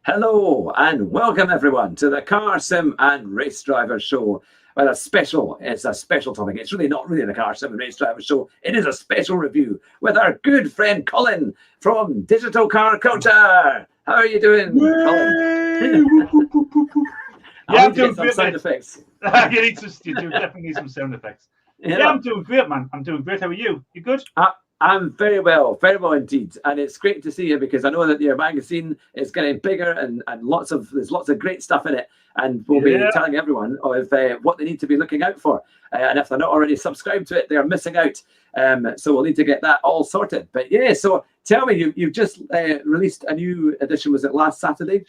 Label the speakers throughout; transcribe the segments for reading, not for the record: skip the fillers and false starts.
Speaker 1: Hello and welcome everyone to the Car Sim and Race Driver Show. Well, it's a special topic. It's really not really the Car Sim and Race Driver Show. It is a special review with our good friend Colin from Digital Car Culture. How are you doing, Colin?
Speaker 2: Yeah, I'm doing
Speaker 1: great. Sound effects.
Speaker 2: You definitely need some sound effects.
Speaker 1: Yeah,
Speaker 2: I'm doing great, man. I'm doing great. How are you? You good?
Speaker 1: I'm very well indeed, and it's great to see you because I know that your magazine is getting bigger and there's lots of great stuff in it, and we'll be telling everyone of what they need to be looking out for, and if they're not already subscribed to it, they're missing out. So we'll need to get that all sorted. But yeah, so tell me, you've just released a new edition. Was it last Saturday?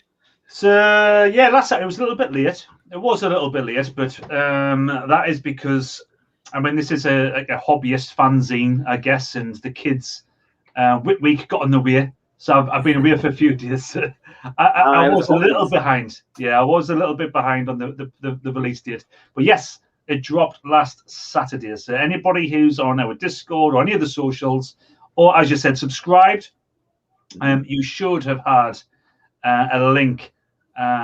Speaker 2: So yeah, last Saturday it was a little bit late. It was a little bit late, but that is because. I mean, this is a hobbyist fanzine, I guess, and the kids' Whit Week got in the way. So I've been away for a few days. I was a little behind. Yeah, I was a little bit behind on the release date. But yes, it dropped last Saturday. So anybody who's on our Discord or any of the socials, or as you said, subscribed, you should have had a link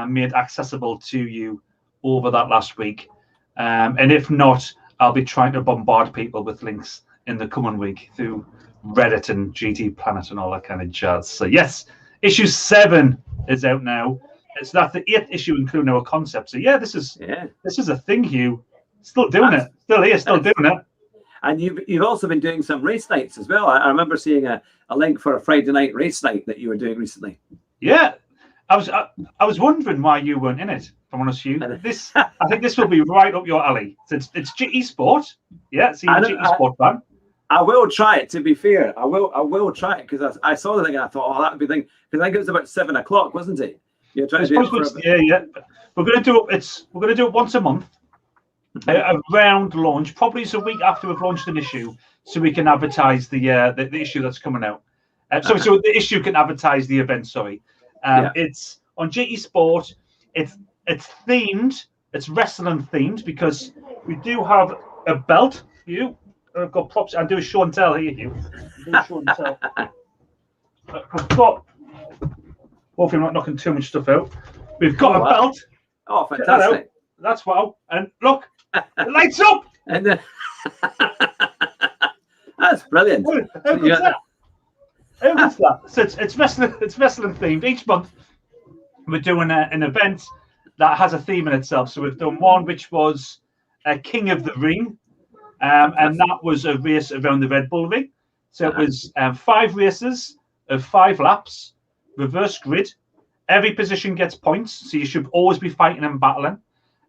Speaker 2: made accessible to you over that last week. And if not, I'll be trying to bombard people with links in the coming week through Reddit and GT Planet and all that kind of jazz. So yes, issue 7 is out now. It's that's the 8th issue, including our concept. So yeah, this is a thing, Hugh. Still doing it. Still here. Still doing it.
Speaker 1: And you've also been doing some race nights as well. I remember seeing a link for a Friday night race night that you were doing recently.
Speaker 2: Yeah, I was wondering why you weren't in it. If I'm honest, Hugh. I think this will be right up your alley. It's GT Sport. Yeah, so you're a GT Sport fan.
Speaker 1: I will try it. To be fair, I will try it because I saw the thing and I thought, oh, that would be the thing. Because I think it was about 7 o'clock, wasn't it? You're trying to do it
Speaker 2: yeah. We're going to do it once a month, around launch. Probably it's a week after we've launched an issue, so we can advertise the issue that's coming out. So the issue can advertise the event. Sorry, it's on GT Sport. It's themed. It's wrestling themed because we do have a belt. I've got props. I do a show and tell here. Do a show and tell. I've got. Hopefully, I'm not knocking too much stuff out. We've got a belt.
Speaker 1: Oh, fantastic!
Speaker 2: That's wow. And look, it lights up.
Speaker 1: And that's brilliant.
Speaker 2: How good's that? How good's that? So it's wrestling. It's wrestling themed. Each month, we're doing an event that has a theme in itself. So we've done one which was King of the Ring, and that was a race around the Red Bull Ring. So it was 5 races of 5 laps, reverse grid. Every position gets points, so you should always be fighting and battling.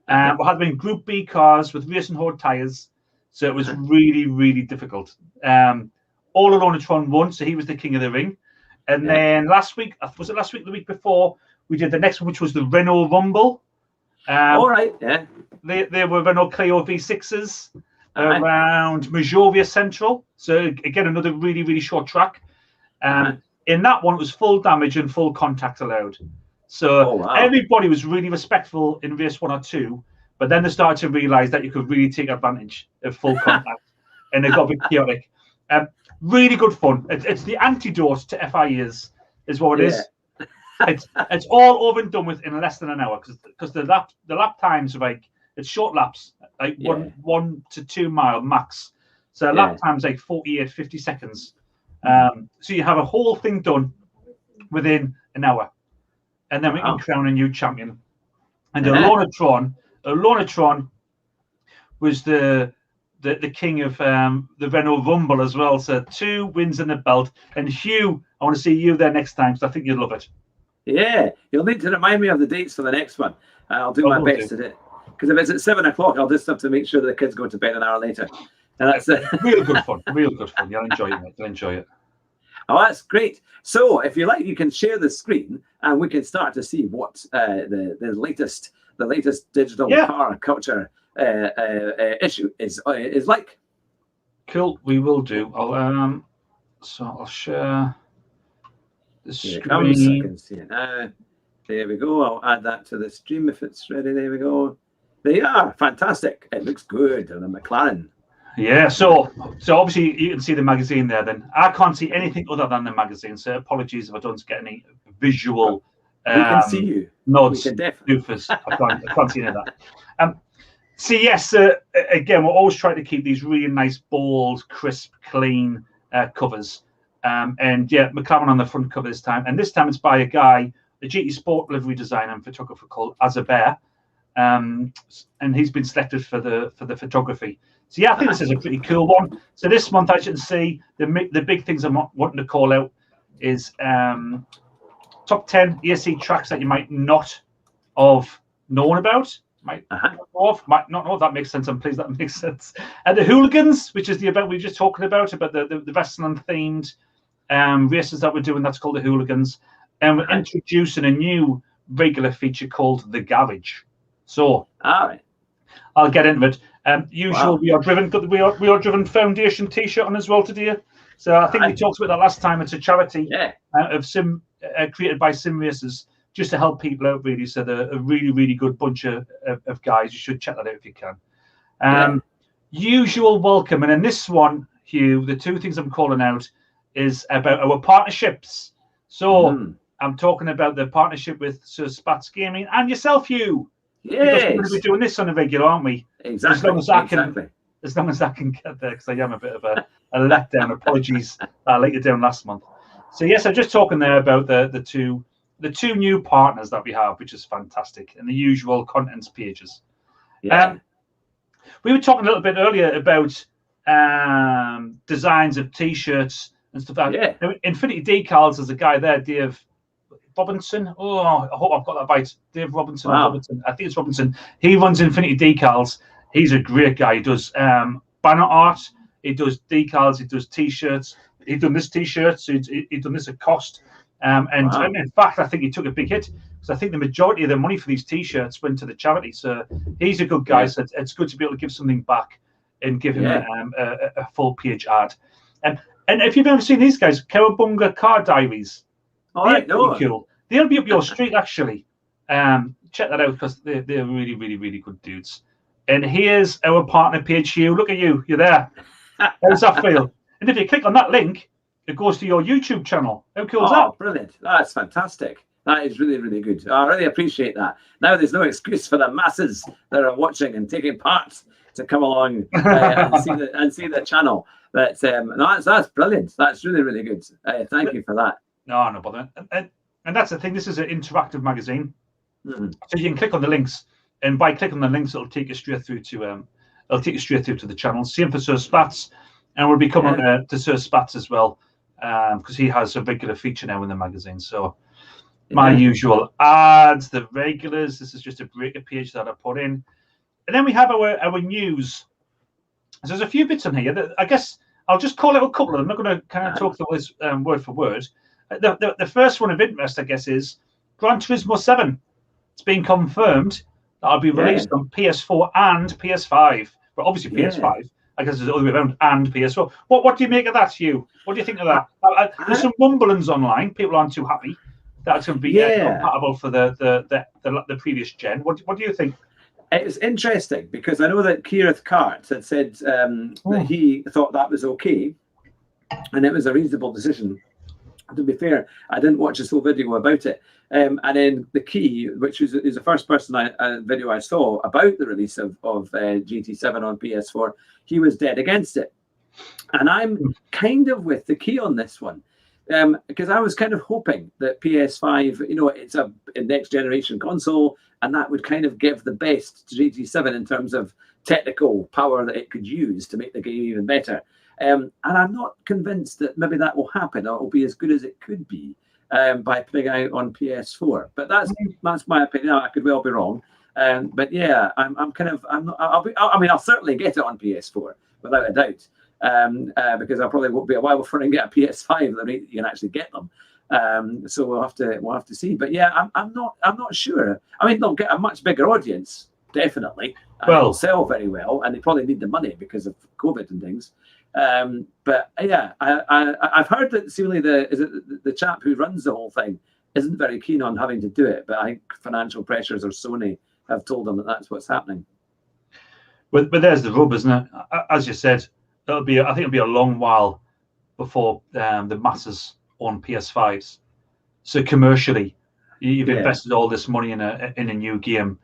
Speaker 2: We had been Group B cars with racing horde tyres, so it was really, really difficult. All Alonatron won, so he was the King of the Ring. And then last week, the week before, we did the next one, which was the Renault Rumble.
Speaker 1: All right, yeah.
Speaker 2: They were Renault Clio V6s around Majoria Central. So again, another really, really short track. In that one, it was full damage and full contact allowed. So everybody was really respectful in race 1 or 2, but then they started to realise that you could really take advantage of full contact, and it got a bit chaotic. Really good fun. It's the antidote to FIAs, is what it is. It's all over and done with in less than an hour because the lap times are it's short laps, 1 to 2 mile max. So lap times 48, 50 seconds. So you have a whole thing done within an hour, and then we can crown a new champion. And Alonatron was the king of the Renault Rumble as well. So 2 wins in the belt. And Hugh, I want to see you there next time because I think you'd love it.
Speaker 1: Yeah, you'll need to remind me of the dates for the next one. I'll do my best to do it. Because if it's at 7 o'clock, I'll just have to make sure the kids go to bed an hour later. And that's
Speaker 2: real good fun. Real good fun. You'll enjoy it. You'll enjoy it.
Speaker 1: Oh, that's great. So if you like, you can share the screen and we can start to see what the latest digital car culture issue is like.
Speaker 2: Cool. We will do. I'll share the screen.
Speaker 1: I can see it now. There we go. I'll add that to the stream if it's ready. There we go. They are fantastic. It looks good. And the McLaren.
Speaker 2: Yeah, so obviously you can see the magazine there. Then I can't see anything other than the magazine. So apologies if I don't get any visual
Speaker 1: We can see you.
Speaker 2: Nods,
Speaker 1: we can definitely.
Speaker 2: doofus. I can't see any of that. So yes, again, we're always trying to keep these really nice, bold, crisp, clean covers. And yeah, McLaren on the front cover this time. And this time it's by a guy, a GT Sport livery designer and photographer called Azabear. And he's been selected for the photography. So yeah, I think this is a pretty cool one. So this month, as you can see, the big things I'm wanting to call out is top 10 ESC tracks that you might not have known about. Might not know if that makes sense. I'm pleased that makes sense. And the Hooligans, which is the event we were just talking about the wrestling themed races that we're doing. That's called the Hooligans. And we're introducing a new regular feature called the Garage. So I'll get into it. Usual, we are driven Foundation T-shirt on as well today. So I think we talked about that last time. It's a charity of sim created by sim racers, just to help people out, really. So they're a really, really good bunch of guys. You should check that out if you can. Usual welcome. And in this one, Hugh, the two things I'm calling out is about our partnerships. So I'm talking about the partnership with Sir Spats Gaming and yourself, Hugh. Because we're going to be doing this on a regular, aren't we?
Speaker 1: Exactly.
Speaker 2: As long as I can get there, because I am a bit of a letdown. Apologies, I let you down last month. So yes, I'm just talking there about the two new partners that we have, which is fantastic, and the usual contents pages. We were talking a little bit earlier about designs of T-shirts and stuff like that. Now, Infinity Decals is a guy there, Dave Robinson. Oh, I hope I've got that right. Dave Robinson.
Speaker 1: Wow.
Speaker 2: Robinson. I think it's Robinson. He runs Infinity Decals. He's a great guy. He does banner art. He does decals. He does T-shirts. He's done this T-shirt. So he's done this at cost. And in fact, I think he took a big hit because I think the majority of the money for these T-shirts went to the charity. So he's a good guy. So it's good to be able to give something back and give him a full page ad. And if you've ever seen these guys, Cowabunga Car Diaries. They're pretty cool. They'll be up your street, actually. Check that out because they're really, really, really good dudes. And here's our partner page, Hugh. Look at you. You're there. How does that feel? And if you click on that link, it goes to your YouTube channel. How cool is that?
Speaker 1: Brilliant. That's fantastic. That is really, really good. I really appreciate that. Now there's no excuse for the masses that are watching and taking part to come along and see the channel. But that's brilliant. That's really, really good. Thank you for that.
Speaker 2: No bother. And that's the thing. This is an interactive magazine, so you can click on the links, and by clicking on the links, it'll take you straight through to the channel. Same for Sir Spats, and we'll be coming to Sir Spats as well, because he has a regular feature now in the magazine. So my usual ads, the regulars. This is just a breaker page that I put in, and then we have our news. So there's a few bits in here that I guess I'll just call out a couple. I'm not going to kind of talk through this word for word. The first one of interest, I guess, is Gran Turismo 7. It's been confirmed that it'll be released on PS4 and PS5. Well, obviously PS5. I guess it's the other way around, and PS4. What do you make of that, Hugh? What do you think of that? There's some rumblings online. People aren't too happy that it's going to be compatible for the previous gen. What do you think?
Speaker 1: It's interesting because I know that Keirith Cart had said that he thought that was okay, and it was a reasonable decision. To be fair, I didn't watch this whole video about it. And then the Key, which is the first video I saw about the release of GT7 on PS4, he was dead against it. And I'm kind of with the Key on this one. Because I was kind of hoping that PS5, it's a next generation console, and that would kind of give the best to GT7 in terms of technical power that it could use to make the game even better. And I'm not convinced that maybe that will happen, or it will be as good as it could be by putting out on PS4. But that's my opinion. I could well be wrong. But yeah, I'll certainly get it on PS4 without a doubt. Because I probably won't be a while before I get a PS5 that you can actually get them. So we'll have to see. But yeah, I'm not sure. I mean, they'll get a much bigger audience, definitely. And they'll sell very well, and they probably need the money because of COVID and things. But yeah, I've heard that seemingly the chap who runs the whole thing isn't very keen on having to do it. But I think financial pressures or Sony have told them that that's what's happening.
Speaker 2: But there's the rub, isn't it? As you said. I think it'll be a long while before the masses on PS5s. So commercially, You've invested all this money in a new game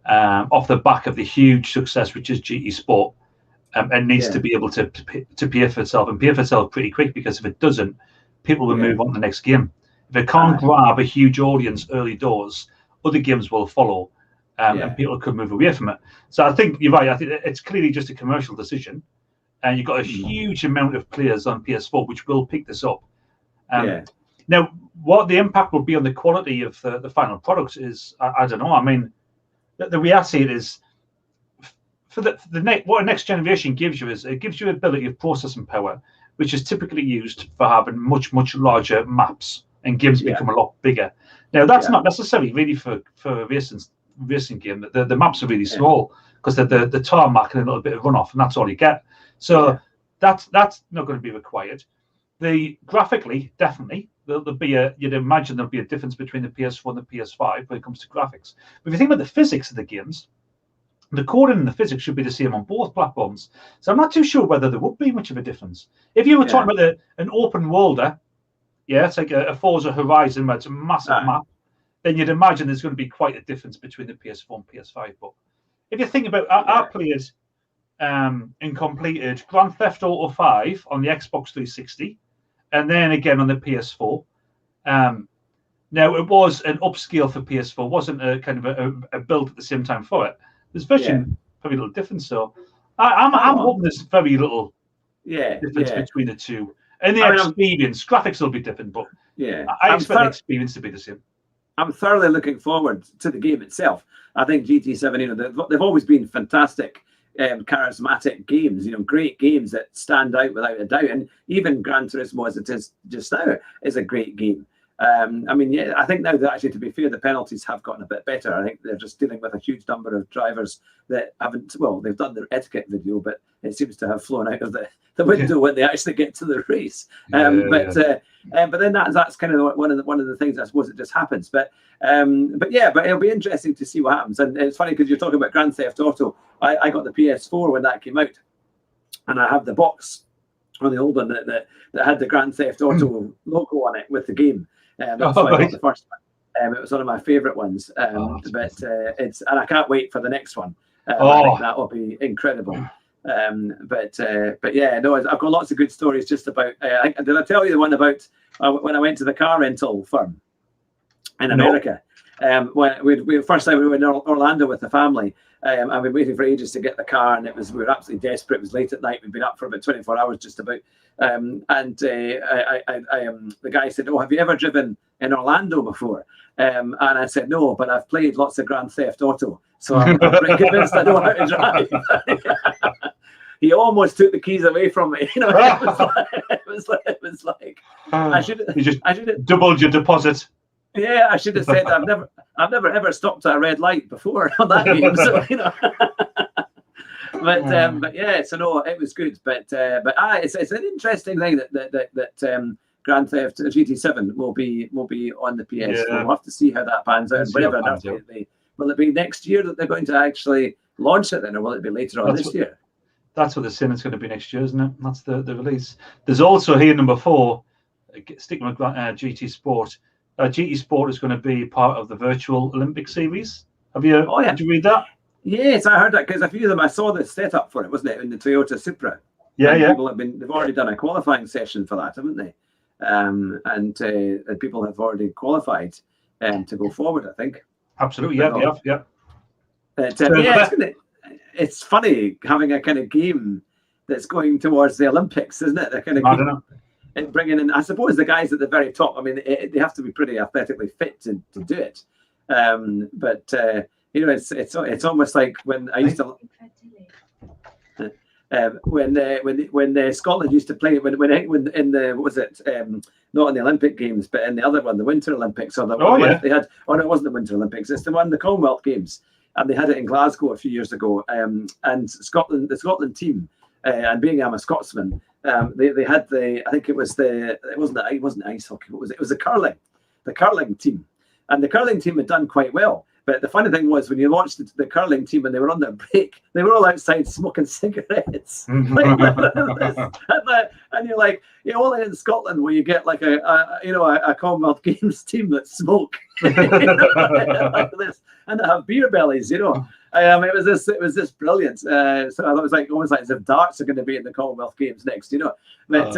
Speaker 2: off the back of the huge success which is GT Sport, and needs to be able to pay for itself and pay for itself pretty quick, because if it doesn't, people will move on to the next game. If it can't grab a huge audience early doors, other games will follow, and people could move away from it. So I think you're right. I think it's clearly just a commercial decision, and you've got a huge amount of players on PS4 which will pick this up. Now, what the impact will be on the quality of the final product is, I don't know. I mean, the way I see it is, for what a next generation gives you is it gives you ability of processing power, which is typically used for having much larger maps, and games become a lot bigger. Now, that's not necessarily really for a racing game. The maps are really small because the tarmac and a little bit of runoff, and that's all you get. So that's not going to be required. Graphically, definitely, you'd imagine there'll be a difference between the PS4 and the PS5 when it comes to graphics. But if you think about the physics of the games, the coding and the physics should be the same on both platforms. So I'm not too sure whether there would be much of a difference. If you were talking about an open worlder, it's like a Forza Horizon where it's a massive map, then you'd imagine there's going to be quite a difference between the PS4 and PS5. But if you think about our players and completed Grand Theft Auto 5 on the Xbox 360, and then again on the PS4. Now, it was an upscale for PS4, wasn't a kind of a build at the same time for it. There's very little difference. So I'm hoping there's very little difference between the two. And the experience, graphics will be different, but I expect the experience to be the same.
Speaker 1: I'm thoroughly looking forward to the game itself. I think GT7, they've always been fantastic, charismatic games, great games that stand out without a doubt. And even Gran Turismo, as it is just now, is a great game. I think now that actually, to be fair, the penalties have gotten a bit better. I think they're just dealing with a huge number of drivers that haven't, they've done their etiquette video, but it seems to have flown out of the window when they actually get to the race. But then that's kind of one of the things, I suppose, that just happens. But it'll be interesting to see what happens. And it's funny because you're talking about Grand Theft Auto. I got the PS4 when that came out, and I have the box on the old one that had the Grand Theft Auto logo on it with the game. That's why I got the first one. It was one of my favourite ones. And I can't wait for the next one. I think that will be incredible. I've got lots of good stories just about. Did I tell you the one about when I went to the car rental firm in America? When first time we were in Orlando with the family, and we'd been waiting for ages to get the car, and we were absolutely desperate. It was late at night. We'd been up for about 24 hours just about. The guy said, "Oh, have you ever driven in Orlando before?" And I said, "No, but I've played lots of Grand Theft Auto, so I'm pretty convinced I know how to drive." He almost took the keys away from me. It was like I should have
Speaker 2: doubled your deposit.
Speaker 1: Yeah, I should have said I've never ever stopped at a red light before on that game. So so no, it was good. But it's an interesting thing that Grand Theft GT7 will be on the PS4. Yeah. We'll have to see how that pans out. Will it be next year that they're going to actually launch it then, or will it be later on this year?
Speaker 2: That's what they're saying it's going to be next year, isn't it? That's the release. There's also here number 4, sticking with GT Sport. GT Sport is going to be part of the virtual Olympic series. Did you read that?
Speaker 1: Yes, I heard that because a few of them, I saw the setup for it, wasn't it, in the Toyota Supra? They've already done a qualifying session for that, haven't they? And people have already qualified to go forward, I think.
Speaker 2: Absolutely, yeah.
Speaker 1: It's funny having a kind of game that's going towards the Olympics, isn't it? They're kind of and bringing in, I suppose, the guys at the very top. I mean, they have to be pretty athletically fit to do it. It's almost like when I used to. When Scotland used to play when in the not in the Olympic Games but in the other one, the Winter Olympics, they had no, it wasn't the Winter Olympics, it's the Commonwealth Games, and they had it in Glasgow a few years ago, and the Scotland team, and being I'm a Scotsman, they had it wasn't ice hockey, it was the curling team, and the curling team had done quite well. But the funny thing was when you launched the curling team and they were on their break, they were all outside smoking cigarettes. And you're like, only in Scotland will you get like a Commonwealth Games team that smoke like this, and they have beer bellies. It was this brilliant. So I thought it was like almost like as if darts are going to be in the Commonwealth Games next. But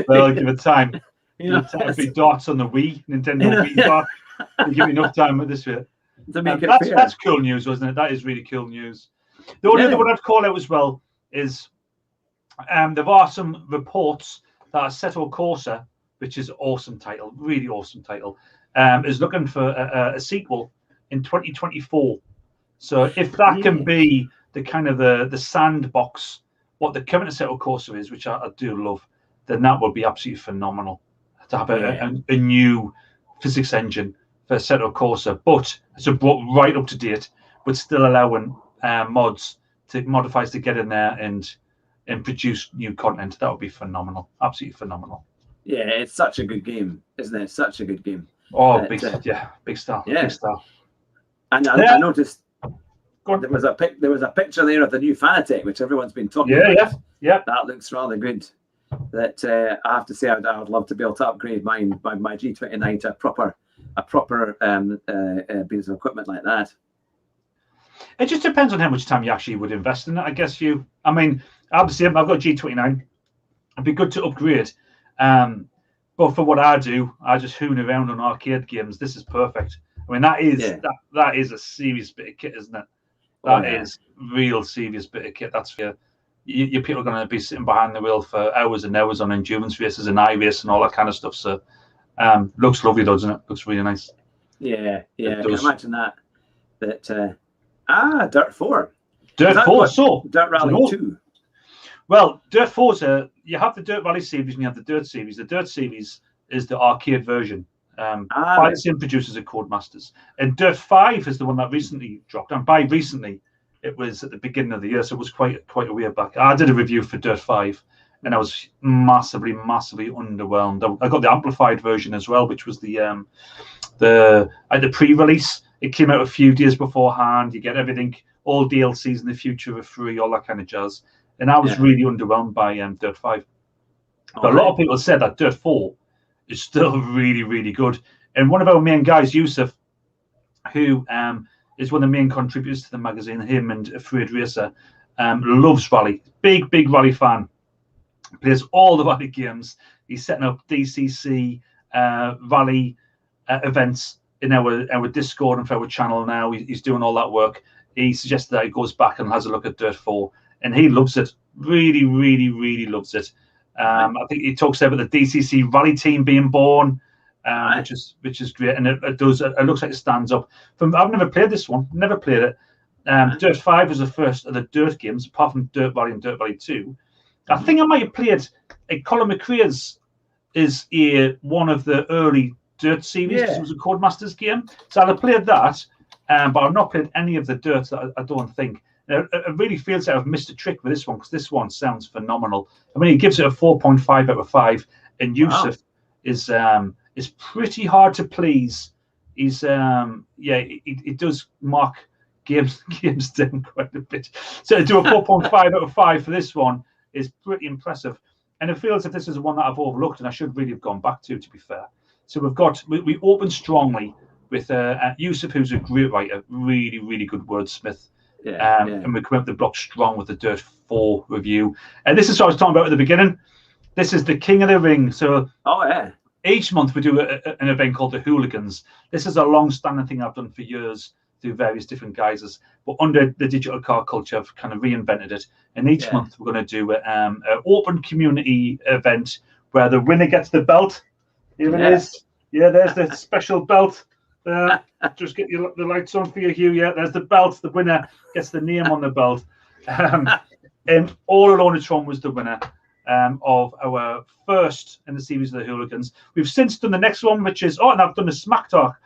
Speaker 2: well, give it time. Be darts on the Wii, Nintendo Wii dart. You give me enough time with this bit. That's cool news, wasn't it? That is really cool news. The only other one I'd call out as well is there are some reports that Assetto Corsa, which is an awesome title, really awesome title, is looking for a sequel in 2024. So if that can be the kind of the sandbox, what the current Assetto Corsa is, which I do love, then that would be absolutely phenomenal to have a new physics engine for Assetto Corsa, but it's brought right up to date, but still allowing modifiers to get in there and produce new content. That would be phenomenal, absolutely phenomenal.
Speaker 1: Yeah, it's such a good game, isn't it? Such a good game.
Speaker 2: Oh, big star.
Speaker 1: Yeah,
Speaker 2: big star.
Speaker 1: And I noticed there was a picture there of the new Fanatic, which everyone's been talking about.
Speaker 2: Yeah.
Speaker 1: That looks rather good. That I have to say, I would love to be able to upgrade my G29 to a proper piece of equipment like that.
Speaker 2: It just depends on how much time you actually would invest in it. I guess obviously I've got G29. It'd be good to upgrade. But for what I do, I just hoon around on arcade games. This is perfect. I mean, that is a serious bit of kit, isn't it? That is real serious bit of kit. That's for your people are going to be sitting behind the wheel for hours and hours on endurance races and iRace and all that kind of stuff. So looks lovely, doesn't it? Looks really nice.
Speaker 1: Yeah. I can imagine that. Dirt 4.
Speaker 2: Dirt 4. So
Speaker 1: Dirt Rally 2.
Speaker 2: Well, Dirt 4's you have the Dirt Rally series and you have the Dirt series. The Dirt series is the arcade version by the same producers at Codemasters. And Dirt 5 is the one that recently dropped. And by recently, it was at the beginning of the year, so it was quite a way back. I did a review for Dirt 5, and I was massively underwhelmed. I got the amplified version as well, which was the pre-release. It came out a few days beforehand. You get everything, all DLCs in the future are free, all that kind of jazz. And I was really underwhelmed by Dirt 5. But a lot of people said that Dirt 4 is still really, really good. And one of our main guys, Yusuf, who is one of the main contributors to the magazine, him and Afraid Racer, loves rally. Big rally fan. Plays all the rally games. He's setting up DCC rally events in our Discord and for our channel now. He's doing all that work. He suggested that he goes back and has a look at Dirt 4. And he loves it. Really, really, really loves it. I think he talks about the DCC rally team being born, which is great. And it looks like it stands up. I've never played this one. Never played it. Dirt 5 was the first of the Dirt games, apart from Dirt Rally and Dirt Rally 2. I think I might have played Colin McRae's is one of the early Dirt series. It was a Codemasters game. So I've played that, but I've not played any of the Dirt that I don't think. It really feels like I've missed a trick with this one because this one sounds phenomenal. I mean, he gives it a 4.5 out of 5, and Yusuf is pretty hard to please. He's he does mark games down quite a bit. So to do a 4.5 out of 5 for this one is pretty impressive, and it feels like this is one that I've overlooked and I should really have gone back to be fair. So we opened strongly with Yusuf, who's a great writer, really, really good wordsmith. And we come up the block strong with the Dirt 4 review. And this is what I was talking about at the beginning. This is the King of the Ring. So each month we do an event called the Hooligans. This is a long-standing thing I've done for years through various different guises. But under the digital car culture, I've kind of reinvented it. And each month we're going to do an open community event where the winner gets the belt. Here it is. Yeah, there's the special belt. Just get the lights on for you, Hugh. Yeah, there's the belt. The winner gets the name on the belt. And All Alone at Home was the winner of our first in the series of the Hooligans. We've since done the next one, which is and I've done the Smack Talk.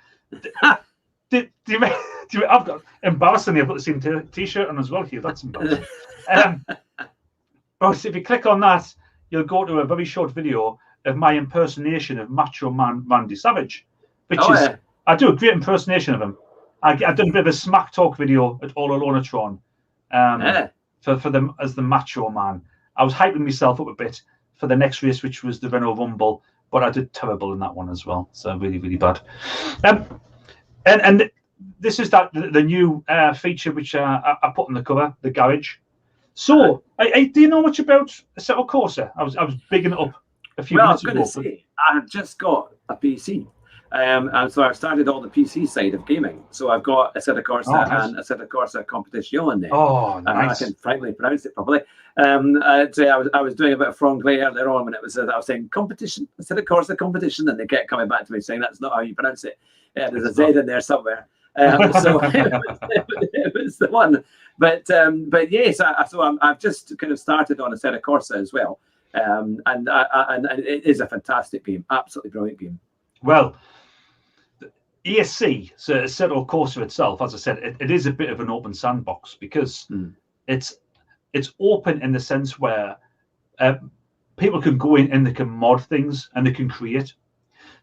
Speaker 2: I've got embarrassingly, I've got the same T-shirt on as well, Hugh. That's embarrassing. So if you click on that, you'll go to a very short video of my impersonation of Macho Man Randy Savage, which I do a great impersonation of him. I've done a bit of a smack talk video at All Alonatron for them as the macho man. I was hyping myself up a bit for the next race, which was the Renault Rumble, but I did terrible in that one as well. So really, really bad. And this is the new feature which I put on the cover, the garage. So, do you know much about Assetto Corsa? I was bigging it up a few minutes ago.
Speaker 1: I was going to say, I have just got a PC. And so I've started on the PC side of gaming. So I've got Assetto Corsa and Assetto Corsa Competition there.
Speaker 2: Oh, nice.
Speaker 1: I can finally pronounce it properly. I was doing a bit of franglais earlier on when it was I was saying competition, Assetto Corsa Competition, and they kept coming back to me saying that's not how you pronounce it. There's a Z in there somewhere. So it was the one. But yes, so I've just kind of started on Assetto Corsa as well. And it is a fantastic game, absolutely brilliant game.
Speaker 2: Well, ESC, so Assetto Corsa itself, as I said, it is a bit of an open sandbox because it's open in the sense where people can go in and they can mod things and they can create.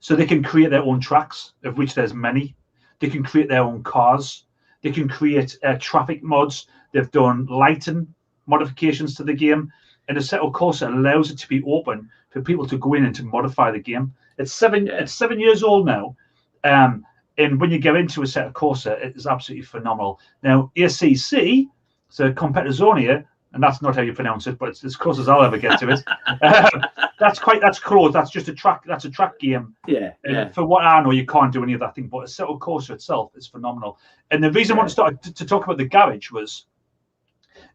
Speaker 2: So they can create their own tracks, of which there's many. They can create their own cars. They can create traffic mods. They've done lighting modifications to the game. And Assetto Corsa allows it to be open for people to go in and to modify the game. It's 7 years old now. And when you get into Assetto Corsa, it is absolutely phenomenal. Now, ACC, so Competizione, and that's not how you pronounce it, but it's as close as I'll ever get to it. That's close. That's just a track. That's a track game.
Speaker 1: Yeah.
Speaker 2: For what I know, you can't do any of that thing. But Assetto Corsa itself is phenomenal. And the reason I wanted to start to talk about the garage was,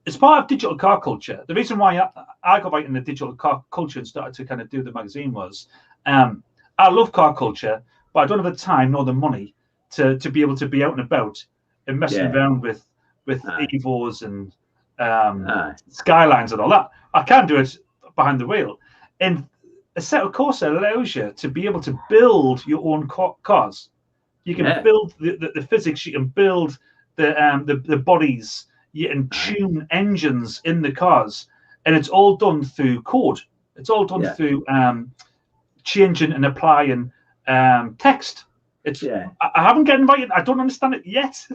Speaker 2: it's part of digital car culture. The reason why I got right in the digital car culture and started to kind of do the magazine was, I love car culture, but I don't have the time nor the money to be able to be out and about and messing around with Evos and Skylines and all that. I can do it behind the wheel. And Assetto Corsa allows you to be able to build your own cars. You can build the physics. You can build the bodies. You can tune engines in the cars, and it's all done through code. It's all done through changing and applying text. I haven't got invited. I don't understand it yet,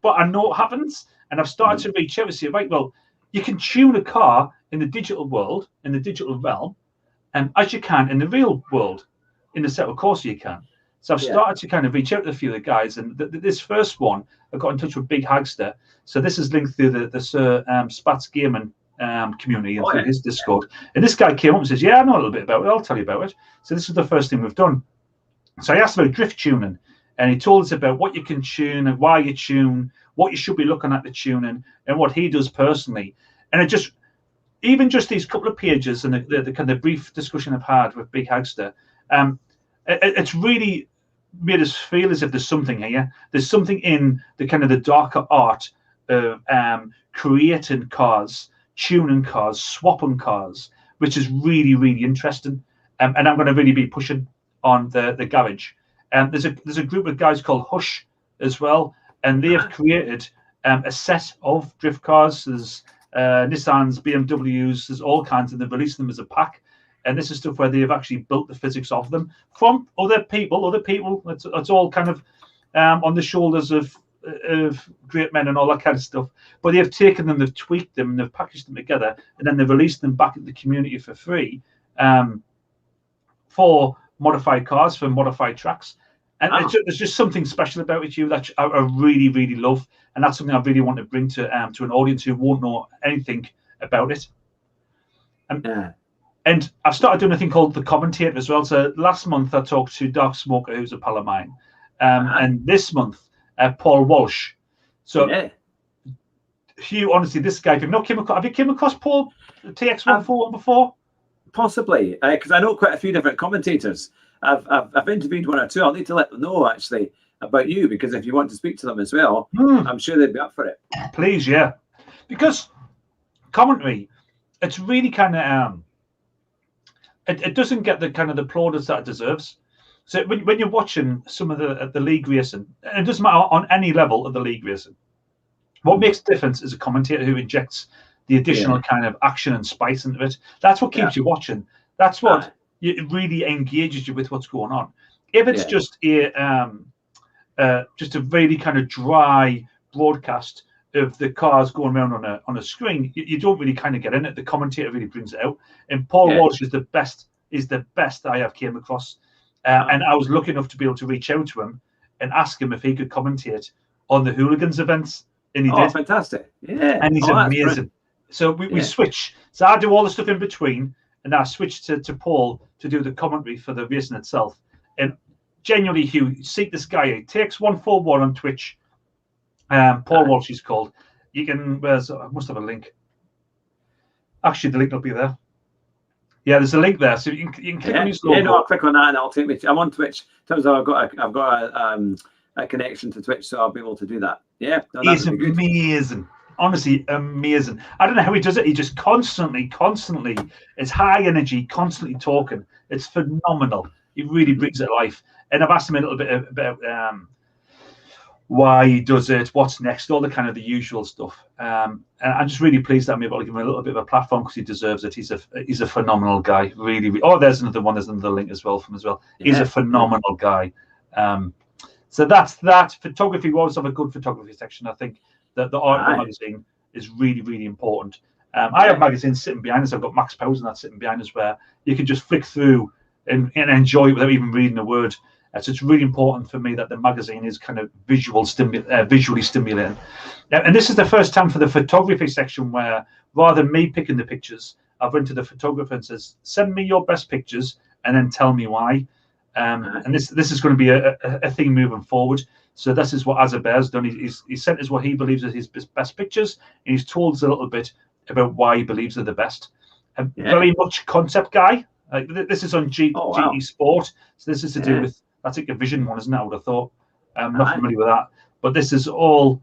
Speaker 2: but I know it happens, and I've started to reach out and say, right, well, you can tune a car in the digital world, in the digital realm, as you can in the real world. In the Assetto Corsa, you can. So I've started to kind of reach out to a few of the guys, and this first one, I got in touch with Big Hagster. So this is linked through the Sir Spats Gaming community and through his Discord. And this guy came up and says, "Yeah, I know a little bit about it. I'll tell you about it." So this is the first thing we've done. So I asked about drift tuning, and he told us about what you can tune and why you tune, what you should be looking at the tuning, and what he does personally. And it just, even just these couple of pages and the kind of brief discussion I've had with Big Hagster, it's really made us feel as if there's something here. There's something in the kind of the darker art of creating cars, tuning cars, swapping cars, which is really, really interesting. And I'm going to really be pushing on the garage. There's a group of guys called Hush as well, and they have created a set of drift cars. There's Nissans, BMWs, there's all kinds, and they've released them as a pack. And this is stuff where they've actually built the physics of them from other people. It's all kind of on the shoulders of great men and all that kind of stuff. But they've taken them, they've tweaked them, and they've packaged them together, and then they've released them back in the community for free for modified cars, for modified tracks. And there's just something special about it, Hugh, that I really, really love. And that's something I really want to bring to an audience who won't know anything about it. And I've started doing a thing called the Commentator as well. So last month I talked to Dark Smoker, who's a pal of mine. And this month, Paul Walsh. So, Hugh, honestly, this guy, have you come across Paul TX141 before?
Speaker 1: Possibly, because I know quite a few different commentators. I've interviewed one or two. I'll need to let them know, actually, about you, because if you want to speak to them as well, I'm sure they'd be up for it.
Speaker 2: Please, yeah. Because commentary, it's really kind of... It doesn't get the kind of the plaudits that it deserves. So when you're watching some of the league racing, and it doesn't matter on any level of the league racing, what makes a difference is a commentator who injects the additional kind of action and spice into it. That's what keeps you watching. That's what it really engages you with what's going on. If it's just a just a really kind of dry broadcast of the cars going around on a screen. You don't really kind of get in it. The commentator really brings it out. And Paul Walsh is the best I have came across. And I was lucky enough to be able to reach out to him and ask him if he could commentate on the Hooligans events. And he did.
Speaker 1: Fantastic. Yeah.
Speaker 2: And he's amazing. So we switch. So I do all the stuff in between, and I switch to Paul to do the commentary for the racing itself. And genuinely, Hugh, seek this guy out. Takes 141 on Twitch. Paul Walsh is called. You can. I must have a link. Actually, the link will be there. Yeah, there's a link there, so you can click on his logo.
Speaker 1: Yeah, no, I'll click on that and I'll take me. I'm on Twitch. Turns out I've got a connection to Twitch, so I'll be able to do that. Yeah, no,
Speaker 2: he's amazing. Honestly, amazing. I don't know how he does it. He just constantly, it's high energy, constantly talking. It's phenomenal. He really brings it to life. And I've asked him a little bit about why he does it, what's next, all the kind of the usual stuff. And I'm just really pleased that I'm able to give him a little bit of a platform because he deserves it. He's a phenomenal guy. Really. Oh, there's another one. There's another link as well from as well. He's a phenomenal guy. So that's that. Photography. We always have a good photography section. I think that the art magazine is really, really important. I have magazines sitting behind us. I've got Max Powers and that sitting behind us where you can just flick through and enjoy it without even reading a word. So it's really important for me that the magazine is kind of visually stimulating. And this is the first time for the photography section where rather than me picking the pictures, I've went to the photographer and says, send me your best pictures and then tell me why. And this is going to be a thing moving forward. So this is what Azabeh's done. He sent us what he believes are his best pictures, and he's told us a little bit about why he believes they're the best. Very much concept guy. This is on GT Sport. So this is to do with, I think, a Vision one, isn't it? I would have thought. I'm not familiar with that. But this is all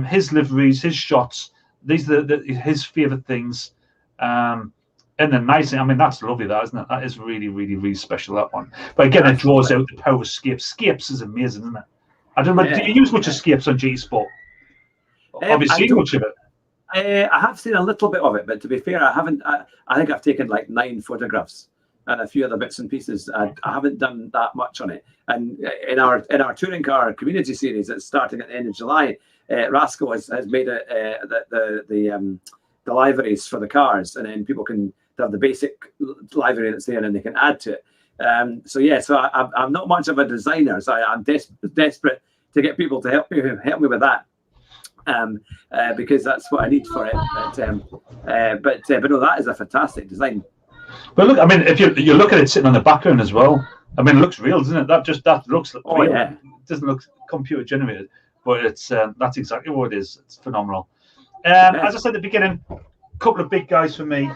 Speaker 2: his liveries, his shots. These are his favourite things. And the nice thing, I mean, that's lovely, that, isn't it? That is really, really, really special, that one. But again, it draws out the power of Scapes. Scapes is amazing, isn't it? I don't know, do you use much of Scapes on GT Sport? Have you seen much of it?
Speaker 1: I have seen a little bit of it, but to be fair, I haven't. I think I've taken like 9 photographs and a few other bits and pieces. I haven't done that much on it. And in our touring car community series that's starting at the end of July, Rascal has made the liveries for the cars, and then people can have the basic livery that's there, and they can add to it. So I'm not much of a designer, so I'm desperate to get people to help me with that. Because that's what I need for it. But no, that is a fantastic design.
Speaker 2: But look, I mean, if you look at it sitting on the background as well, I mean, it looks real, doesn't it? That looks real. Yeah. It doesn't look computer generated, but it's that's exactly what it is. It's phenomenal. As I said at the beginning, a couple of big guys for me,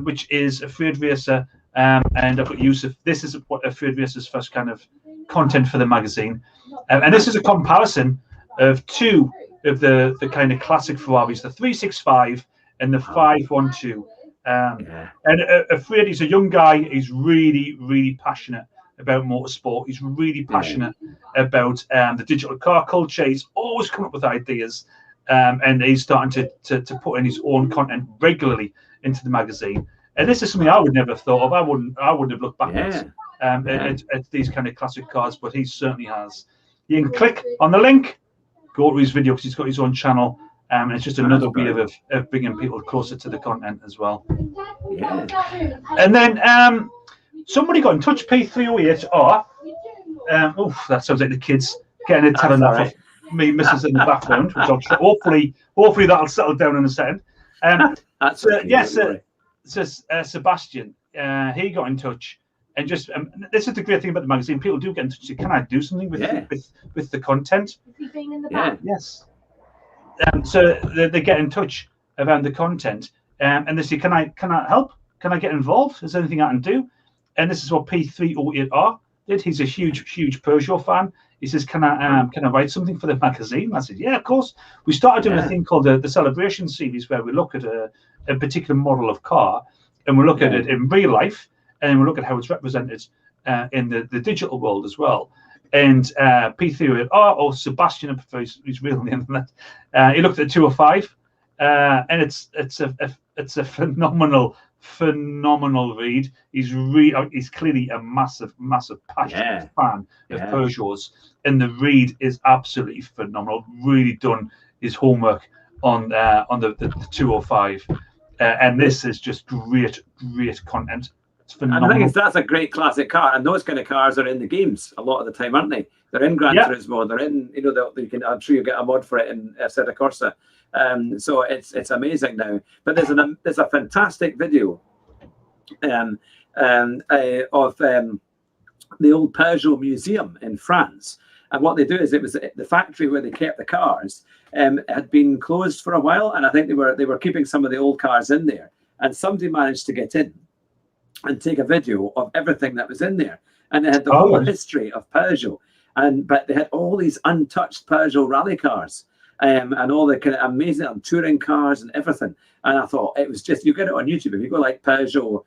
Speaker 2: which is Afraid Racer, and I've got Yusuf. This is what Afraid Racer's first kind of content for the magazine, and this is a comparison of 2 of the kind of classic Ferraris, the 365 and the 512. And Afraid, he's a young guy. He's really, really passionate about motorsport. He's really passionate about the digital car culture. He's always coming up with ideas, and he's starting to put in his own content regularly into the magazine. And this is something I would never have thought of. I wouldn't have looked backwards at these kind of classic cars, but he certainly has. You can click on the link, go to his video because he's got his own channel. And it's just another way of bringing people closer to the content as well. Yeah. And then somebody got in touch, P308R. That sounds like the kids getting a telling off of me, Mrs. in the background. Which hopefully that'll settle down in a second. Sebastian, he got in touch. And just this is the great thing about the magazine. People do get in touch and say, can I do something with the content? Is he being in the back? Yes. So they get in touch around the content, and they say, "Can I help? Can I get involved? Is there anything I can do?" And this is what P308R did. He's a huge Peugeot fan. He says, "Can I write something for the magazine?" I said, "Yeah, of course." We started doing a thing called the Celebration series, where we look at a particular model of car, and we look at it in real life, and we look at how it's represented in the digital world as well. And P308R, or Sebastian, I prefer his real name than that. He looked at 205, and it's a phenomenal phenomenal read. He's clearly a massive passionate fan of Peugeots, and the read is absolutely phenomenal. Really done his homework on the 205, and this is just great content. It's phenomenal.
Speaker 1: And I think that's a great classic car, and those kind of cars are in the games a lot of the time, aren't they? They're in Gran Turismo. They're in, I'm sure you get a mod for it in Assetto Corsa. So it's amazing now. But there's a fantastic video of the old Peugeot museum in France. And what they do is, it was the factory where they kept the cars had been closed for a while, and I think they were keeping some of the old cars in there. And somebody managed to get in and take a video of everything that was in there, and they had the whole history of Peugeot. But they had all these untouched Peugeot rally cars, and all the kind of amazing touring cars and everything. And I thought it was just, you get it on YouTube if you go like Peugeot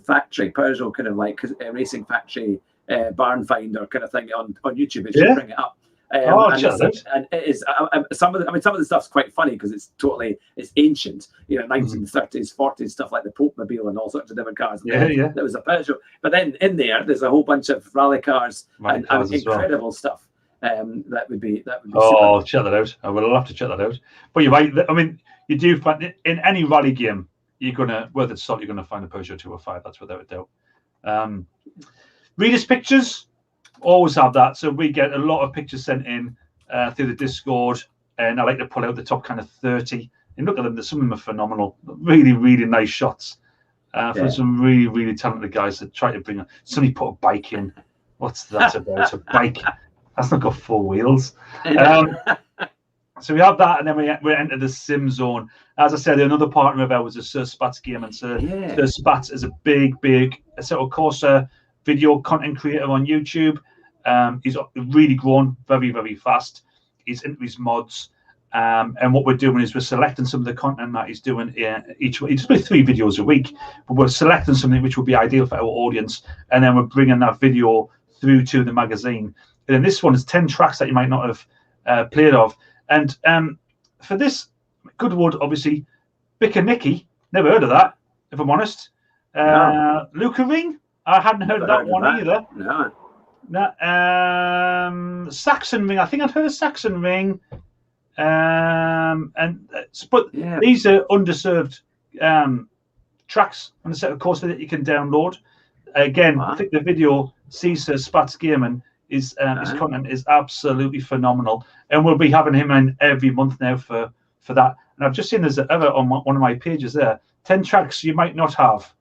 Speaker 1: factory, Peugeot kind of like racing factory barn finder kind of thing on YouTube. It should bring it up. And it is some of the stuff's quite funny because it's ancient, 1930s, 40s stuff like the Pope Mobile and all sorts of different cars. There was a Peugeot, but then in there's a whole bunch of rally cars and incredible stuff. That would be super.
Speaker 2: Check that out. I will have to check that out. But you're right. I mean, you do find in any rally game, you're gonna find a Peugeot 205. That's without a doubt. Readers' pictures. Always have that. So we get a lot of pictures sent in through the Discord, and I like to pull out the top kind of 30 and look at them. Some of them are phenomenal, really, really nice shots from some really, really talented guys that try to bring. Somebody put a bike in. What's that about? A bike that's not got 4 wheels. So we have that, and then we enter the sim zone. As I said, another partner of ours is Sir Spats Game, and Sir Spats is a big Assetto Corsa video content creator on YouTube. He's really grown very, very fast. He's into his mods, and what we're doing is we're selecting some of the content that he's doing each week. He's doing 3 videos a week, but we're selecting something which will be ideal for our audience, and then we're bringing that video through to the magazine. And then this one is 10 tracks that you might not have played of. And for this, Goodwood, obviously, Bicker Nicky, never heard of that, if I'm honest. Luca Ring, I hadn't heard that one either. No. Saxon Ring, I think I'd heard of Saxon Ring. But these are underserved tracks on the Assetto Corsa that you can download. Again, I think the video Caesar Spats Gaming his content is absolutely phenomenal, and we'll be having him in every month now for that. And I've just seen there's on one of my pages there, 10 tracks you might not have.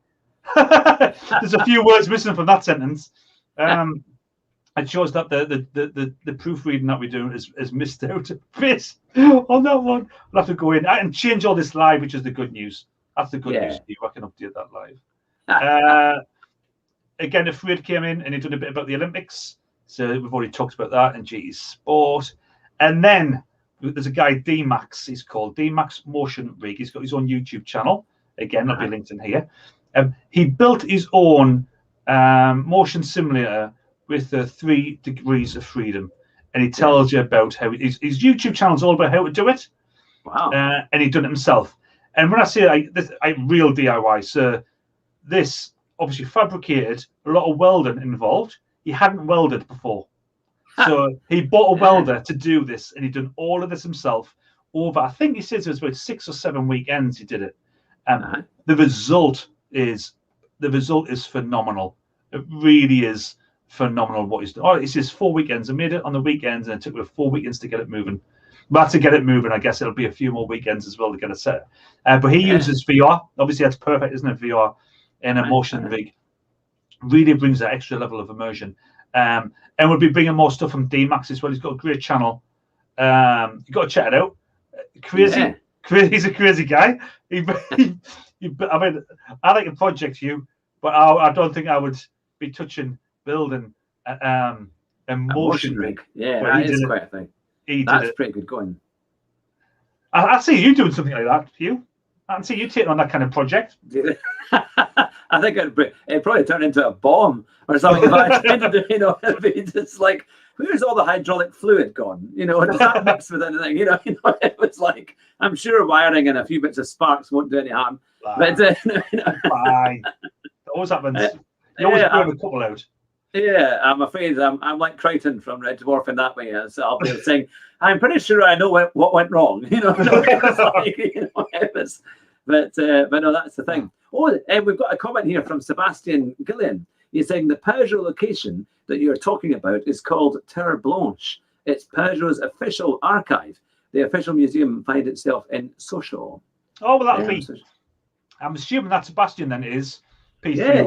Speaker 2: There's a few words missing from that sentence. It shows that the proofreading that we do is missed out a bit on that one. We'll have to go in and change all this live, which is the good news. That's the good news. I can update that live. Again, the Fred came in and he did a bit about the Olympics. So we've already talked about that and GE Sport. And then there's a guy, D-Max, he's called D-Max Motion Rig. He's got his own YouTube channel. Again, that'll be linked in here. He built his own motion simulator with 3 degrees of freedom. And he tells you about how his YouTube channel is all about how to do it.
Speaker 1: Wow.
Speaker 2: And he's done it himself. And when I say real DIY, so this obviously fabricated, a lot of welding involved. He hadn't welded before. So he bought a welder to do this, and he'd done all of this himself over, I think he says it was about 6 or 7 weekends he did it. The result is phenomenal. It really is phenomenal what he's done. Oh, he says 4 weekends. I made it on the weekends, and it took me 4 weekends to get it moving. But to get it moving, I guess it'll be a few more weekends as well to get it set. But he uses VR. Obviously, that's perfect, isn't it? VR in a motion rig really brings that extra level of immersion. And we'll be bringing more stuff from D-Max as well. He's got a great channel. You've got to check it out. Crazy. He's a crazy guy. I mean, I like a project, Hugh, but I don't think I would be touching building a motion rig.
Speaker 1: Yeah, that is quite a thing. That's pretty good going.
Speaker 2: I see you doing something like that, Hugh. I can see you taking on that kind of project.
Speaker 1: I think it'd probably turn into a bomb or something. It'd be just like, where's all the hydraulic fluid gone? Does that mix with anything? It was like, I'm sure wiring and a few bits of sparks won't do any harm. But
Speaker 2: Fine. That always happens. You always burn a couple out.
Speaker 1: Yeah, I'm afraid I'm like Crichton from Red Dwarf in that way. So I'll be saying, I'm pretty sure I know what went wrong. But no, that's the thing. Oh, and we've got a comment here from Sebastian Gillian. He's saying the Peugeot location that you're talking about is called Terre Blanche. It's Peugeot's official archive. The official museum finds itself in Sochaux.
Speaker 2: Oh, well, that'll be. I'm assuming that Sebastian then is.
Speaker 1: Yeah.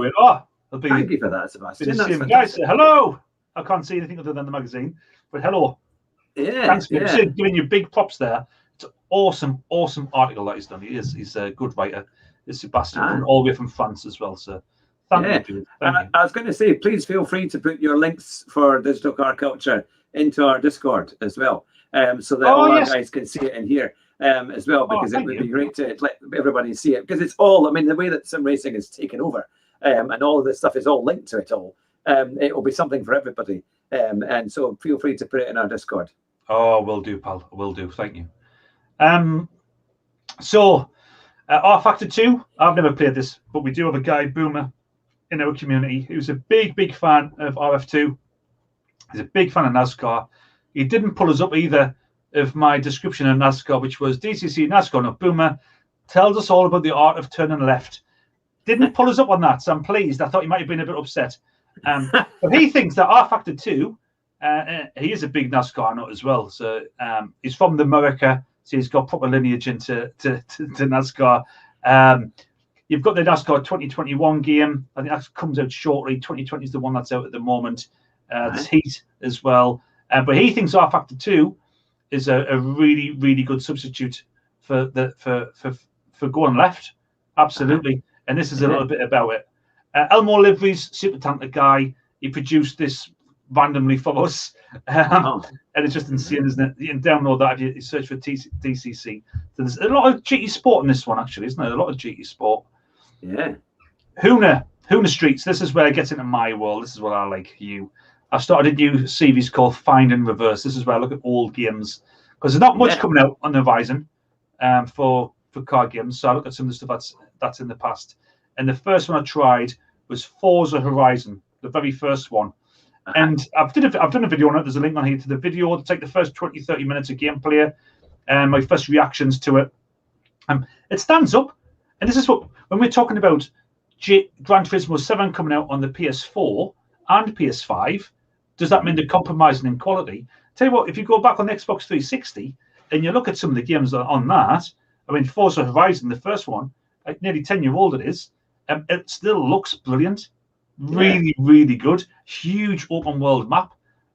Speaker 2: Thank
Speaker 1: you for that, Sebastian.
Speaker 2: That's guys, hello. I can't see anything other than the magazine, but hello.
Speaker 1: Yeah.
Speaker 2: Thanks for giving you big props there. It's an awesome article that he's done. He's a good writer. It's Sebastian from all the way from France as well. So thank you.
Speaker 1: I was going to say, please feel free to put your links for Digital Car Culture into our Discord as well, so that all our guys can see it in here as well, because it would be great to let everybody see it, because it's all, the way that sim racing is taken over, and all of this stuff is all linked to it all. It will be something for everybody, and so feel free to put it in our Discord.
Speaker 2: Oh, will do, pal. Will do. Thank you. So R Factor 2, I've never played this, but we do have a guy, Boomer, in our community who's a big fan of RF2. He's a big fan of NASCAR. He didn't pull us up either of my description of NASCAR, which was DCC NASCAR. No, Boomer tells us all about the art of turning left. Didn't pull us up on that, so I'm pleased. I thought he might have been a bit upset. But he thinks that R Factor 2, he is a big NASCAR nut as well. So he's from America, so he's got proper lineage into to NASCAR. You've got the NASCAR 2021 game. I think that comes out shortly. 2020 is the one that's out at the moment. There's Heat as well. But he thinks R Factor 2 is a really good substitute for going left. Absolutely. And this is a little bit about it. Elmore Liveries, super talented guy. He produced this randomly for us. And it's just insane, isn't it? You can download that if you search for DCC. So there's a lot of GT Sport in this one, actually, isn't there? A lot of GT Sport.
Speaker 1: Yeah.
Speaker 2: Hoona Streets. This is where it gets into my world. This is what I like, Hugh. I've started a new series called Find and Reverse. This is where I look at old games, because there's not much coming out on the horizon for car games. So I look at some of the stuff that's in the past. And the first one I tried was Forza Horizon, the very first one. And I've done a video on it. There's a link on here to the video to take the first 20-30 minutes of gameplay and my first reactions to it. It stands up. And this is what, when we're talking about Gran Turismo 7 coming out on the PS4 and PS5, does that mean they're compromising in quality? Tell you what, if you go back on the Xbox 360 and you look at some of the games on that, Forza Horizon, the first one, like nearly 10-year-old it is, it still looks brilliant. Really good. Huge open world map.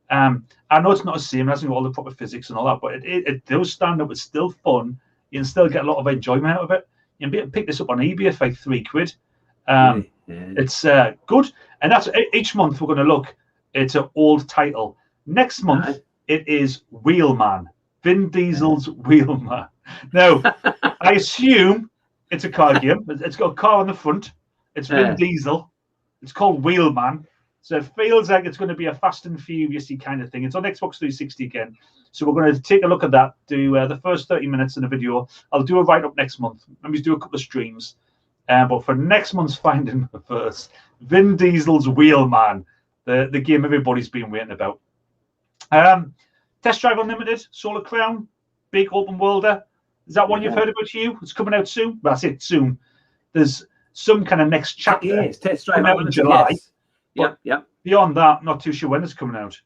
Speaker 2: I know it's not the same, it hasn't got all the proper physics and all that, but it does stand up. It's still fun. You can still get a lot of enjoyment out of it. You can be able to pick this up on eBay for like £3. It's good. And that's each month we're going to look. It's an old title. Next month it is Wheelman. Vin Diesel's Wheelman. Now, I assume it's a car game. It's got a car on the front. It's Vin Diesel. It's called Wheelman. So it feels like it's going to be a Fast and Furious-y kind of thing. It's on Xbox 360 again. So we're going to take a look at that, do the first 30 minutes in a video. I'll do a write-up next month. Maybe do a couple of streams. But for next month's Find and Reverse, Vin Diesel's Wheelman, the game everybody's been waiting about. Test Drive Unlimited, Solar Crown, big open worlder. Is that one you've heard about, Hugh? It's coming out soon. Well, I say soon. There's some kind of next chapter.
Speaker 1: Yes, Test Drive
Speaker 2: out in July.
Speaker 1: Yep.
Speaker 2: Beyond that, not too sure when it's coming out.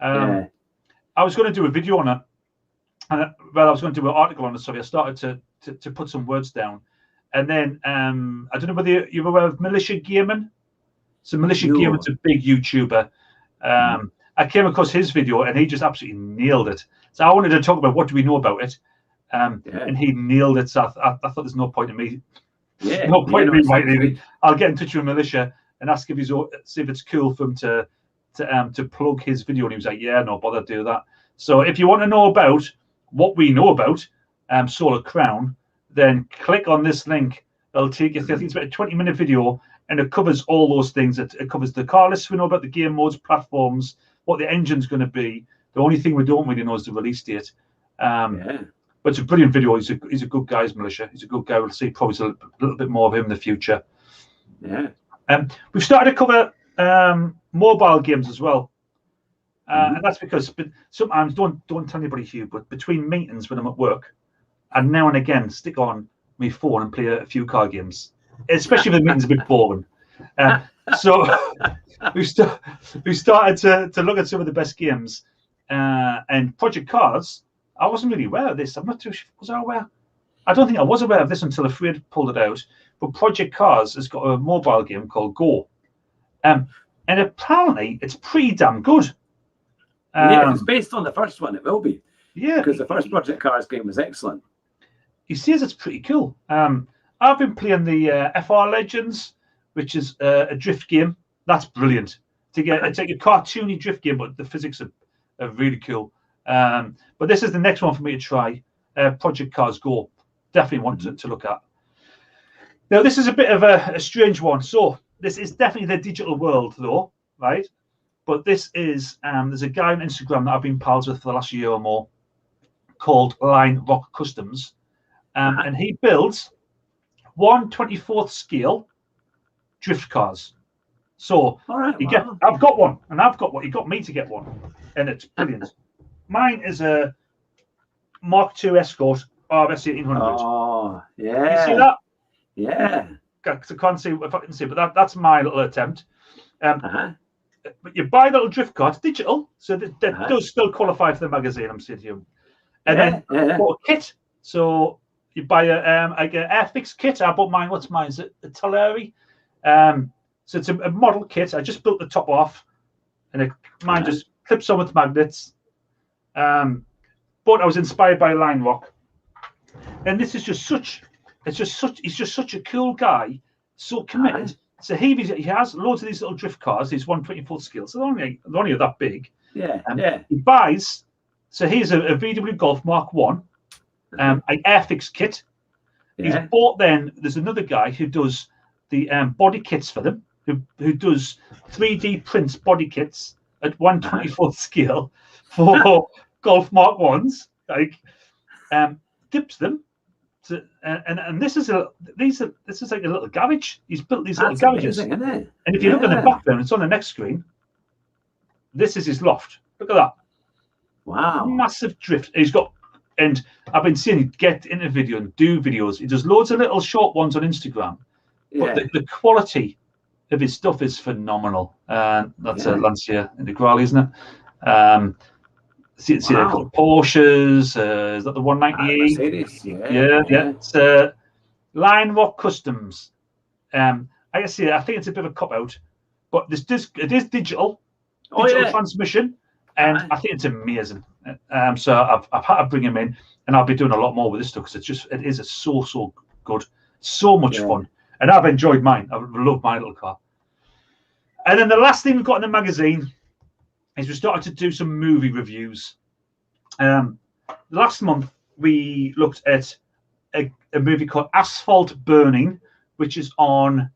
Speaker 2: I was going to do a video on it. And I was going to do an article on it. Sorry, I started to put some words down. And then I don't know whether you're aware of Militia Gaming. So Militia Gaming's a big YouTuber. I came across his video and he just absolutely nailed it. So I wanted to talk about what do we know about it. And he nailed it. So I thought there's no point in me. No point in me writing anything. I'll get in touch with Militia and ask if see if it's cool for him to plug his video. And he was like, yeah, no bother, do that. So if you want to know about what we know about Solar Crown, then click on this link. It'll take you, I think it's about a 20-minute video, and it covers all those things. It covers the car list we know about, the game modes, platforms, what the engine's going to be. The only thing we don't really know is the release date. But But it's a brilliant video. He's a good guy, Militia. He's a good guy. We'll see probably a little bit more of him in the future.
Speaker 1: Yeah.
Speaker 2: We've started to cover mobile games as well. And that's because sometimes, don't tell anybody, Hugh, but between meetings when I'm at work, and now and again stick on my phone and play a few card games, especially if the meeting's a bit boring. So we started to look at some of the best games. And Project Cars, I wasn't really aware of this. I'm not too sure. Was I aware? I don't think I was aware of this until a friend pulled it out. But Project Cars has got a mobile game called Go. And apparently it's pretty damn good.
Speaker 1: Yeah, if it's based on the first one, it will be.
Speaker 2: Yeah.
Speaker 1: Because the first Project Cars game was excellent.
Speaker 2: He says it's pretty cool. I've been playing the FR Legends, which is a drift game. That's brilliant. It's like a cartoony drift game, but the physics are really cool. But this is the next one for me to try. Project Cars Go. Definitely want to look at. Now, this is a bit of a strange one. So this is definitely the digital world, though, right? But this is, there's a guy on Instagram that I've been pals with for the last year or more called Line Rock Customs. And he builds 1/24th scale drift cars. So I've got one, and I've got one. He got me to get one, and it's brilliant. Mine is a Mark II Escort RS 1800.
Speaker 1: Oh, yeah.
Speaker 2: You see that?
Speaker 1: Yeah.
Speaker 2: I can't see if I can see, but that's my little attempt. But you buy a little drift car, it's digital, so that does still qualify for the magazine, I'm saying to you. And then bought a kit. So you buy a Airfix kit. I bought mine. What's mine? Is it a Tulare? So it's a model kit. I just built the top off, and mine just clips on with magnets. But I was inspired by Line Rock, and this is he's just such a cool guy, so committed. So he has loads of these little drift cars, these 1/24th scale. So they're only that big. Yeah. He buys. So here's a VW Golf Mark 1, an Airfix kit. He's bought. Then there's another guy who does the body kits for them, who does 3D prints body kits at 1/24th scale for Golf Mark 1s. Dips them. And this is like a little garage. He's built these little garages.
Speaker 1: Amazing, isn't it?
Speaker 2: And if you look at the background, it's on the next screen. This is his loft. Look at that.
Speaker 1: Wow.
Speaker 2: Massive drift. And I've been seeing him get into video and do videos. He does loads of little short ones on Instagram. But the quality of his stuff is phenomenal. That's a Lancia Integrale, isn't it? See the Porsches. Is that the 190?
Speaker 1: Mercedes.
Speaker 2: Yeah. It's Line Rock Customs. I think it's a bit of a cop out, but it is digital transmission, and I think it's amazing. So I've had to bring him in, and I'll be doing a lot more with this stuff because it is so good, so much fun, and I've enjoyed mine. I love my little car. And then the last thing we've got in the magazine is we started to do some movie reviews. Last month we looked at a movie called Asphalt Burning, which is on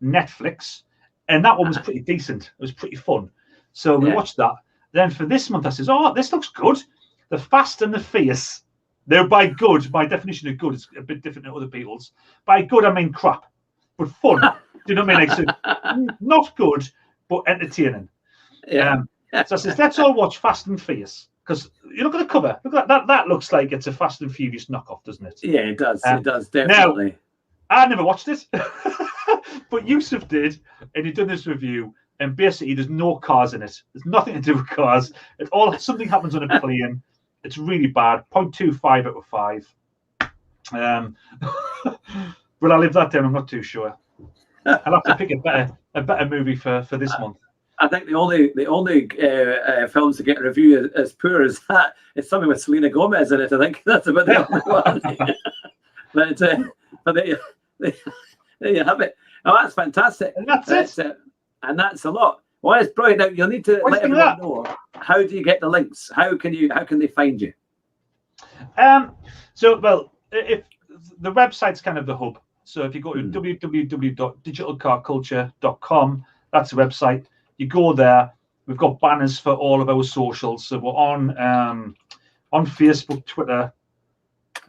Speaker 2: Netflix, and that one was pretty decent. It was pretty fun. So we watched that. Then for this month, I says, "Oh, this looks good." The Fast and the Fierce. They're by good. My definition of good is a bit different than other people's. By good, I mean crap, but fun. Do you know what I mean? Like, not good, but entertaining. So I says, let's all watch Fast and Fierce, because you look at the cover. Look at that. That looks like it's a Fast and Furious knockoff, doesn't it?
Speaker 1: Yeah, it does. It does, definitely.
Speaker 2: Now, I never watched it, but Yusuf did, and he done this review. And basically, there's no cars in it. There's nothing to do with cars. Something happens on a plane. It's really bad. 0.25 out of 5. Will I live that down? I'm not too sure. I'll have to pick a better movie for this month.
Speaker 1: I think the only films to get a review as poor as that is something with Selena Gomez in it. I think that's about the only one. But there you have it. Oh, that's fantastic.
Speaker 2: And that's it.
Speaker 1: And that's a lot. Well, it's brilliant. Now you'll need to let everyone know, how do you get the links? How can they find you?
Speaker 2: If the website's kind of the hub. So if you go to www.digitalcarculture.com, that's the website. You go there. We've got banners for all of our socials. So we're on Facebook, Twitter,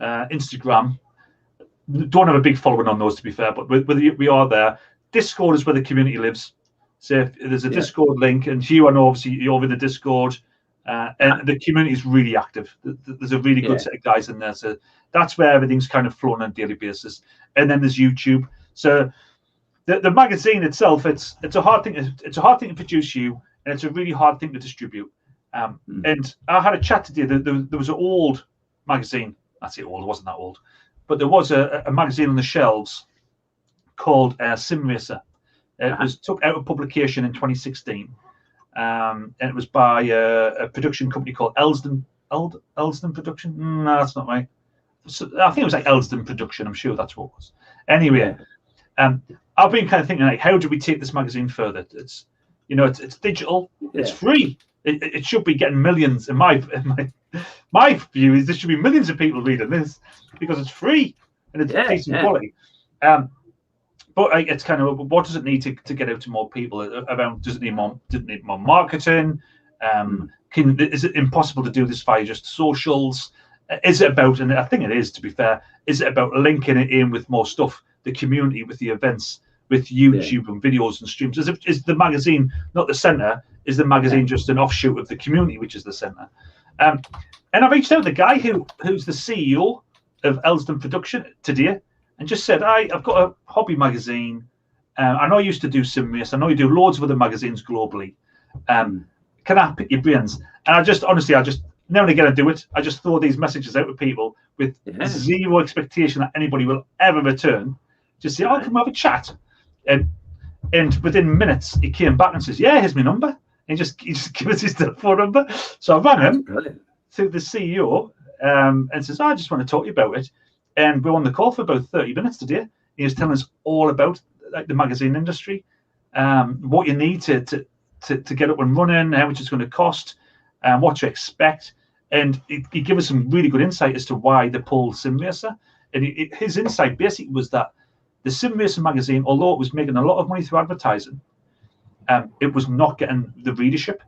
Speaker 2: Instagram. Don't have a big following on those, to be fair, but we are there. Discord is where the community lives. So if there's a Discord link, and Hugh, I know obviously you're in the Discord, and the community is really active. There's a really good set of guys in there. So that's where everything's kind of flowing on a daily basis. And then there's YouTube. So the magazine itself, it's a hard thing. It's a hard thing to produce, Hugh, and it's a really hard thing to distribute. And I had a chat today. There was an old magazine. I say old, it wasn't that old, but there was a magazine on the shelves called Sim Racer. It was took out of publication in 2016, and it was by a production company called Elsden Production. No, that's not right. So, I think it was like Elsden Production. I'm sure that's what it was. Anyway, I've been kind of thinking, like, how do we take this magazine further? It's digital. It's free. It should be getting millions. In my view is there should be millions of people reading this because it's free and it's decent quality. But it's kind of, what does it need to get out to more people around? Does it need more marketing? Is it impossible to do this via just socials? Is it about, and I think it is, to be fair, is it about linking it in with more stuff, the community, with the events, with YouTube and videos and streams? Is the magazine not the centre? Is the magazine just an offshoot of the community, which is the centre? And I reached out to the guy who's the CEO of Elsden Production today, and just said, I've got a hobby magazine. I know you used to do Sim Race. I know you do loads of other magazines globally. Can I pick your brains? And I just now and again I do it. I just throw these messages out to people with zero expectation that anybody will ever return. Just say, can we have a chat? And within minutes, he came back and says, here's my number. And he just gives us his phone number. So I rang him through the CEO and says, I just want to talk to you about it. And we were on the call for about 30 minutes today. He was telling us all about the magazine industry, what you need to get up and running, how much it's going to cost, what to expect. And he gave us some really good insight as to why they pulled Sim Racer. And his insight basically was that the Sim Racer magazine, although it was making a lot of money through advertising, it was not getting the readership.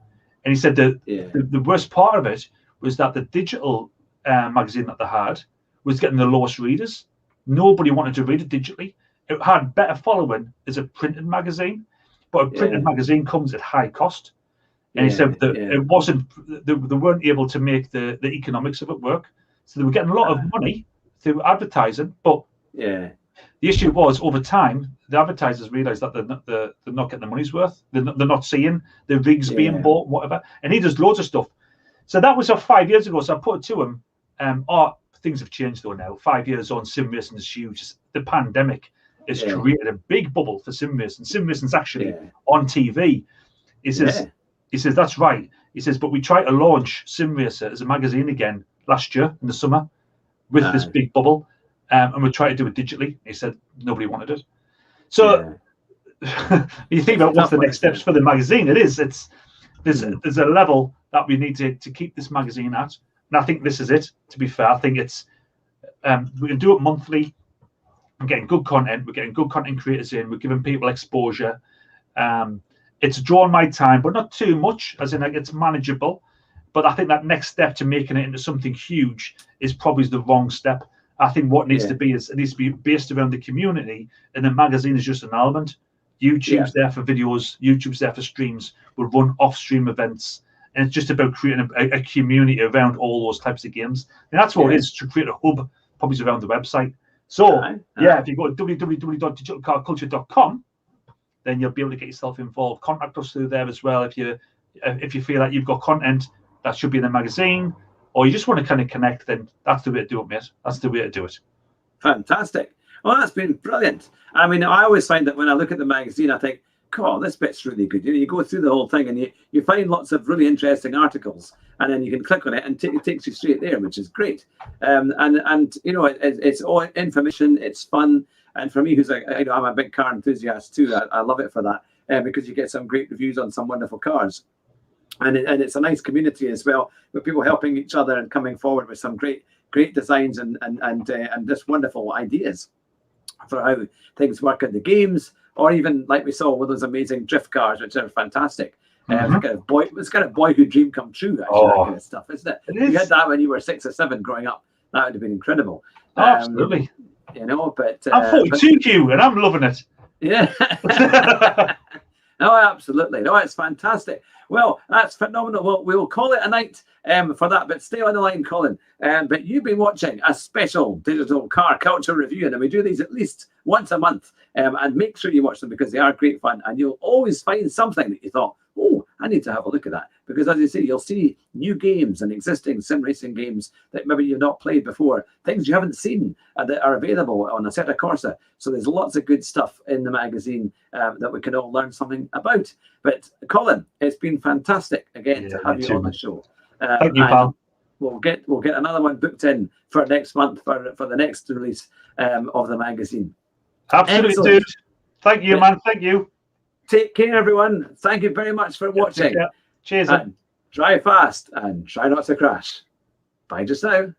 Speaker 2: And he said the worst part of it was that the digital magazine that they had was getting the lowest readers. Nobody wanted to read it digitally. It had better following as a printed magazine, but a printed magazine comes at high cost. And he said that it wasn't, they weren't able to make the economics of it work. So they were getting a lot of money through advertising, but the issue was, over time, the advertisers realised that they're not getting the money's worth. They're not seeing the rigs being bought, whatever. And he does loads of stuff. So that was 5 years ago. So I put it to him, things have changed though now. 5 years on, sim racing is huge. The pandemic has created a big bubble for sim racing. Sim racing's actually on TV. He says, that's right. He says, but we tried to launch Sim Racer as a magazine again last year in the summer with this big bubble, and we tried to do it digitally. He said nobody wanted it. So you think about what's the next steps for the magazine. There's a level that we need to keep this magazine at. And I think this is it, to be fair. I think it's we can do it monthly. We're getting good content. We're getting good content creators in. We're giving people exposure. It's drawn my time, but not too much, as in like it's manageable. But I think that next step to making it into something huge is probably the wrong step. I think what needs to be is it needs to be based around the community, and the magazine is just an element. YouTube's there for videos. YouTube's there for streams. We'll run off-stream events. And it's just about creating a community around all those types of games. And that's what it is, to create a hub, probably around the website. So, if you go to www.digitalcarculture.com, then you'll be able to get yourself involved. Contact us through there as well if you feel like you've got content that should be in the magazine, or you just want to kind of connect, then that's the way to do it, mate. That's the way to do it.
Speaker 1: Fantastic. Well, that's been brilliant. I mean, I always find that when I look at the magazine, I think, cool, this bit's really good. You go through the whole thing and you find lots of really interesting articles, and then you can click on it and it takes you straight there, which is great. And it's all information, it's fun. And for me, I'm a big car enthusiast too, I love it for that, because you get some great reviews on some wonderful cars. And it's a nice community as well, with people helping each other and coming forward with some great designs and just wonderful ideas for how things work in the games, or even like we saw with those amazing drift cars, which are fantastic. It's got a boyhood dream come true, actually, that kind of stuff, isn't it? You had that when you were 6 or 7 growing up. That would have been incredible.
Speaker 2: Absolutely.
Speaker 1: You know, but
Speaker 2: I'm 42, Hugh, and I'm loving it.
Speaker 1: Yeah. No, absolutely. No, it's fantastic. Well, that's phenomenal. Well, we'll call it a night for that, but stay on the line, Colin. But you've been watching a special digital car culture review, and we do these at least once a month. And make sure you watch them because they are great fun, and you'll always find something that you thought, oh, I need to have a look at that. Because as you say, you'll see new games and existing sim racing games that maybe you've not played before, things you haven't seen that are available on Assetto Corsa. So there's lots of good stuff in the magazine that we can all learn something about. But Colin, it's been fantastic again to have you on the show.
Speaker 2: Thank you, pal.
Speaker 1: We'll get another one booked in for next month for the next release of the magazine.
Speaker 2: Absolutely,
Speaker 1: Excellent.
Speaker 2: dude. Thank you, man. Thank you.
Speaker 1: Take care, everyone. Thank you very much for watching.
Speaker 2: Cheers.
Speaker 1: And drive fast and try not to crash. Bye just now.